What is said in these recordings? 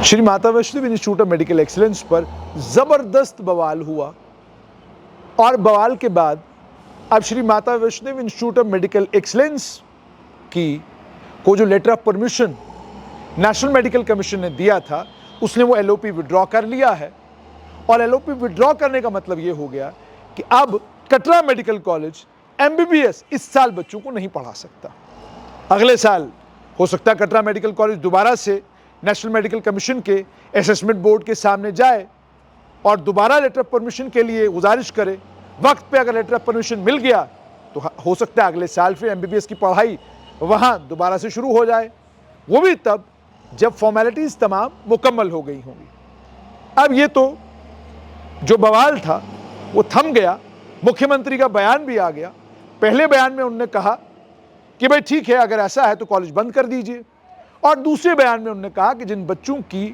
Shri Mata Vaishno institute of medical excellence पर जबरदस्त बवाल हुआ और बवाल के बाद अब Shri Mata Vaishno institute of medical excellence को जो letter of permission national medical commission ने दिया था उसने वो एलओपी विड्रॉ कर लिया है। और एलओपी विड्रॉ करने का मतलब ये हो गया कि अब कटरा मेडिकल कॉलेज एमबीबीएस इस साल बच्चों को नहीं पढ़ा सकता। अगले साल हो सकता है कटरा मेडिकल कॉलेज दोबारा से नेशनल मेडिकल कमीशन के असेसमेंट बोर्ड के सामने जाए और दोबारा लेटर ऑफ परमिशन के लिए गुजारिश करे। वक्त पे अगर लेटर ऑफ परमिशन मिल गया तो हो सकता है अगले साल फिर एमबीबीएस की पढ़ाई वहां दोबारा से शुरू हो जाए, वो भी तब जब फॉर्मेलिटीज तमाम मुकम्मल हो गई होंगी। अब ये तो जो बवाल था वो थम गया, मुख्यमंत्री का बयान भी आ गया। पहले बयान में उन्होंने कहा कि भाई ठीक है, अगर ऐसा है तो कॉलेज बंद कर दीजिए, और दूसरे बयान में उन्होंने कहा कि जिन बच्चों की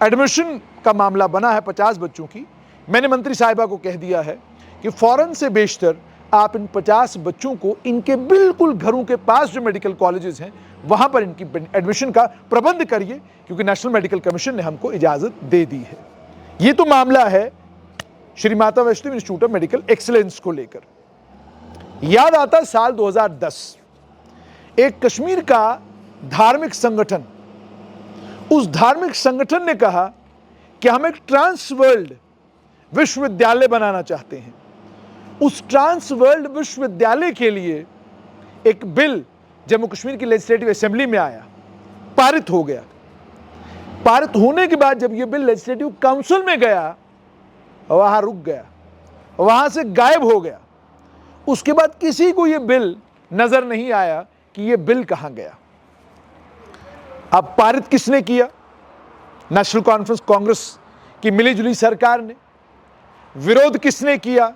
एडमिशन का मामला बना है 50 बच्चों की, मैंने मंत्री साहिबा को कह दिया है कि फौरन से बेशतर आप इन 50 बच्चों को इनके बिल्कुल घरों के पास जो मेडिकल कॉलेजेस हैं वहां पर इनकी एडमिशन का प्रबंध करिए, क्योंकि नेशनल मेडिकल कमीशन ने हमको इजाजत दे दी है। ये तो मामला है Shri Mata Vaishno institute of medical excellence को लेकर। याद आता साल 2010 एक कश्मीर का धार्मिक संगठन, उस धार्मिक संगठन ने कहा कि हम एक ट्रांस वर्ल्ड विश्वविद्यालय बनाना चाहते हैं। उस ट्रांस वर्ल्ड विश्वविद्यालय के लिए एक बिल जम्मू कश्मीर की लेजिस्लेटिव असेंबली में आया, पारित हो गया। पारित होने के बाद जब यह बिल लेजिस्लेटिव काउंसिल में गया, वहां रुक गया, वहां से गायब हो गया। उसके बाद किसी को यह बिल नजर नहीं आया कि यह बिल कहां गया। अब पारित किसने किया? नेशनल कॉन्फ्रेंस कांग्रेस की मिलीजुली सरकार ने। विरोध किसने किया?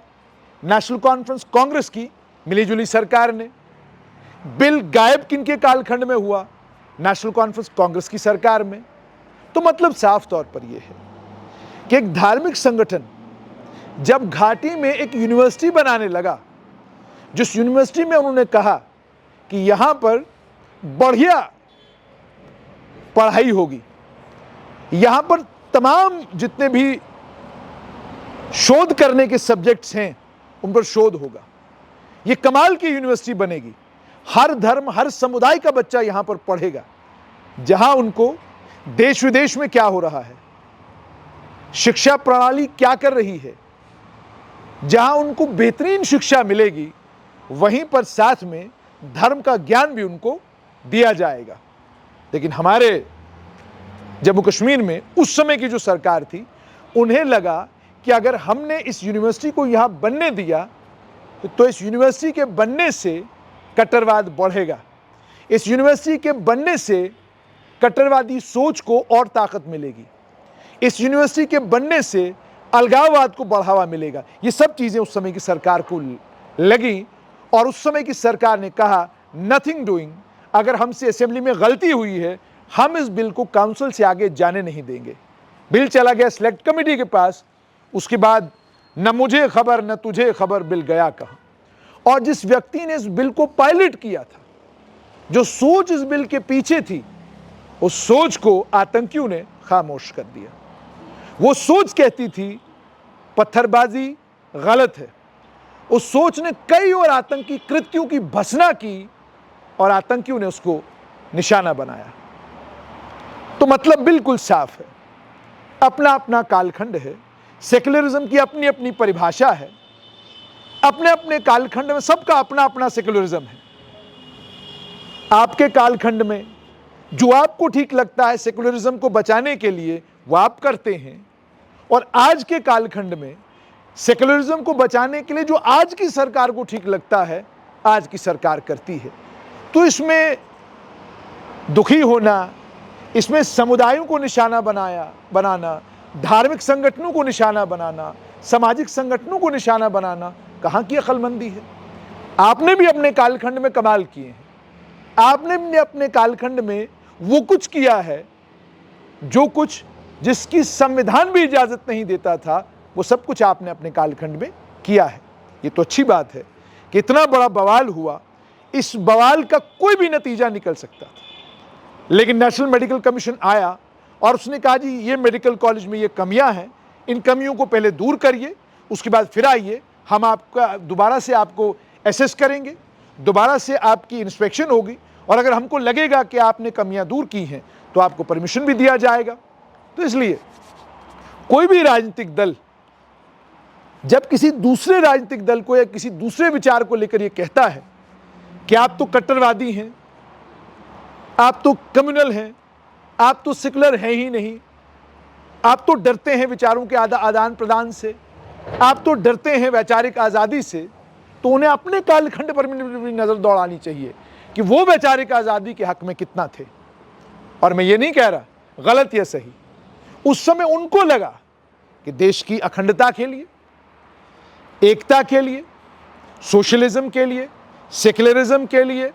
नेशनल कॉन्फ्रेंस कांग्रेस की मिलीजुली सरकार ने। बिल गायब किनके कालखंड में हुआ? नेशनल कॉन्फ्रेंस कांग्रेस की सरकार में। तो मतलब साफ तौर पर यह है कि एक धार्मिक संगठन जब घाटी में एक यूनिवर्सिटी बनाने लगा, जिस यूनिवर्सिटी में उन्होंने कहा कि यहां पर बढ़िया पढ़ाई होगी, यहां पर तमाम जितने भी शोध करने के सब्जेक्ट्स हैं उन पर शोध होगा, ये कमाल की यूनिवर्सिटी बनेगी, हर धर्म हर समुदाय का बच्चा यहां पर पढ़ेगा, जहां उनको देश विदेश में क्या हो रहा है, शिक्षा प्रणाली क्या कर रही है, जहां उनको बेहतरीन शिक्षा मिलेगी, वहीं पर साथ में धर्म का ज्ञान भी उनको दिया जाएगा। लेकिन हमारे जम्मू कश्मीर में उस समय की जो सरकार थी, उन्हें लगा कि अगर हमने इस यूनिवर्सिटी को यहां बनने दिया तो इस यूनिवर्सिटी के बनने से कट्टरवाद बढ़ेगा, इस यूनिवर्सिटी के बनने से कट्टरवादी सोच को और ताकत मिलेगी, इस यूनिवर्सिटी के बनने से अलगाववाद को बढ़ावा मिलेगा। ये सब चीजें उस समय की सरकार को लगी और उस समय की सरकार ने कहा नथिंग डूइंग, अगर हमसे असेंबली में गलती हुई है हम इस बिल को काउंसिल से आगे जाने नहीं देंगे। बिल चला गया सिलेक्ट कमेटी के पास, उसके बाद न मुझे खबर न तुझे खबर बिल गया कहां। और जिस व्यक्ति ने इस बिल को पायलट किया था, जो सोच इस बिल के पीछे थी, उस सोच को आतंकियों ने खामोश कर दिया। वो सोच कहती थी पत्थरबाजी गलत है। उस सोच ने कई और आतंकी कृत्यों की भर्त्सना की और आतंकियों ने उसको निशाना बनाया। तो मतलब बिल्कुल साफ है, अपना अपना कालखंड है, सेक्युलरिज्म की अपनी अपनी परिभाषा है, अपने अपने कालखंड में सबका अपना अपना सेक्युलरिज्म है। आपके कालखंड में जो आपको ठीक लगता है सेक्युलरिज्म को बचाने के लिए वो आप करते हैं, और आज के कालखंड में सेक्युलरिज्म को बचाने के लिए जो आज की सरकार को ठीक लगता है आज की सरकार करती है। तो इसमें दुखी होना, इसमें समुदायों को निशाना बनाना, धार्मिक संगठनों को निशाना बनाना, सामाजिक संगठनों को निशाना बनाना कहाँ की अक्लमंदी है? आपने भी अपने कालखंड में कमाल किए हैं, आपने भी अपने कालखंड में वो कुछ किया है जो कुछ जिसकी संविधान भी इजाजत नहीं देता था, वो सब कुछ आपने अपने कालखंड में किया है। ये तो अच्छी बात है कि इतना बड़ा बवाल हुआ, इस बवाल का कोई भी नतीजा निकल सकता था, लेकिन नेशनल मेडिकल कमीशन आया और उसने कहा जी ये मेडिकल कॉलेज में ये कमियां हैं, इन कमियों को पहले दूर करिए, उसके बाद फिर आइए, हम आपका दोबारा से आपको एसेस करेंगे, दोबारा से आपकी इंस्पेक्शन होगी, और अगर हमको लगेगा कि आपने कमियां दूर की हैं तो आपको परमिशन भी दिया जाएगा। तो इसलिए कोई भी राजनीतिक दल जब किसी दूसरे राजनीतिक दल को या किसी दूसरे विचार को लेकर यह कहता है कि आप तो कट्टरवादी हैं, आप तो कम्युनल हैं, आप तो सेकुलर हैं ही नहीं, आप तो डरते हैं विचारों के आदान प्रदान से, आप तो डरते हैं वैचारिक आज़ादी से, तो उन्हें अपने कालखंड पर भी नज़र दौड़ानी चाहिए कि वो वैचारिक आज़ादी के हक में कितना थे। और मैं ये नहीं कह रहा गलत या सही, उस समय उनको लगा कि देश की अखंडता के लिए, एकता के लिए, सोशलिज्म के लिए, सेकुलरिज्म के लिए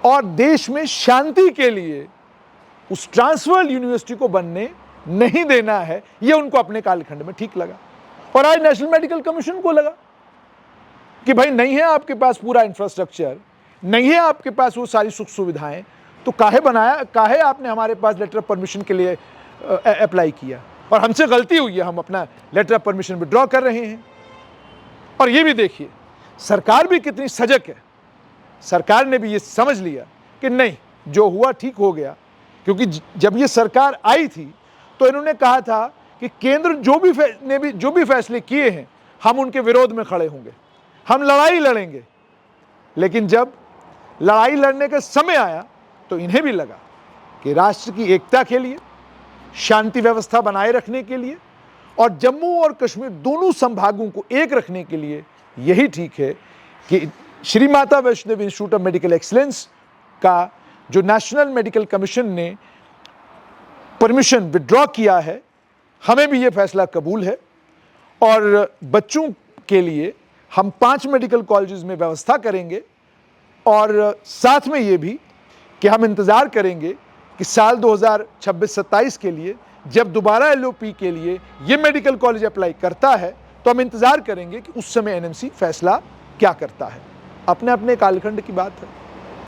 और देश में शांति के लिए उस ट्रांसवर्ल्ड यूनिवर्सिटी को बनने नहीं देना है, यह उनको अपने कालखंड में ठीक लगा। और आज नेशनल मेडिकल कमीशन को लगा कि भाई नहीं है आपके पास पूरा इंफ्रास्ट्रक्चर, नहीं है आपके पास वो सारी सुख सुविधाएं, तो काहे आपने हमारे पास लेटर ऑफ परमिशन के लिए अप्लाई किया, और हमसे गलती हुई है, हम अपना लेटर ऑफ परमिशन विड्रॉ कर रहे हैं। और ये भी देखिए सरकार भी कितनी सजग है, सरकार ने भी ये समझ लिया कि नहीं, जो हुआ ठीक हो गया, क्योंकि जब ये सरकार आई थी तो इन्होंने कहा था कि केंद्र जो भी फैसले किए हैं हम उनके विरोध में खड़े होंगे, हम लड़ाई लड़ेंगे। लेकिन जब लड़ाई लड़ने का समय आया तो इन्हें भी लगा कि राष्ट्र की एकता के लिए, शांति व्यवस्था बनाए रखने के लिए और जम्मू और कश्मीर दोनों संभागों को एक रखने के लिए यही ठीक है कि Shri Mata Vaishno Devi institute of medical excellence का जो नेशनल मेडिकल कमीशन ने परमिशन विड्रॉ किया है, हमें भी ये फैसला कबूल है। और बच्चों के लिए हम 5 मेडिकल कॉलेजेस में व्यवस्था करेंगे, और साथ में ये भी कि हम इंतज़ार करेंगे कि साल 2026-27 के लिए जब दोबारा LOP के लिए ये मेडिकल कॉलेज अप्लाई करता है तो हम इंतज़ार करेंगे कि उस समय NMC फैसला क्या करता है। अपने अपने कालखंड की बात है।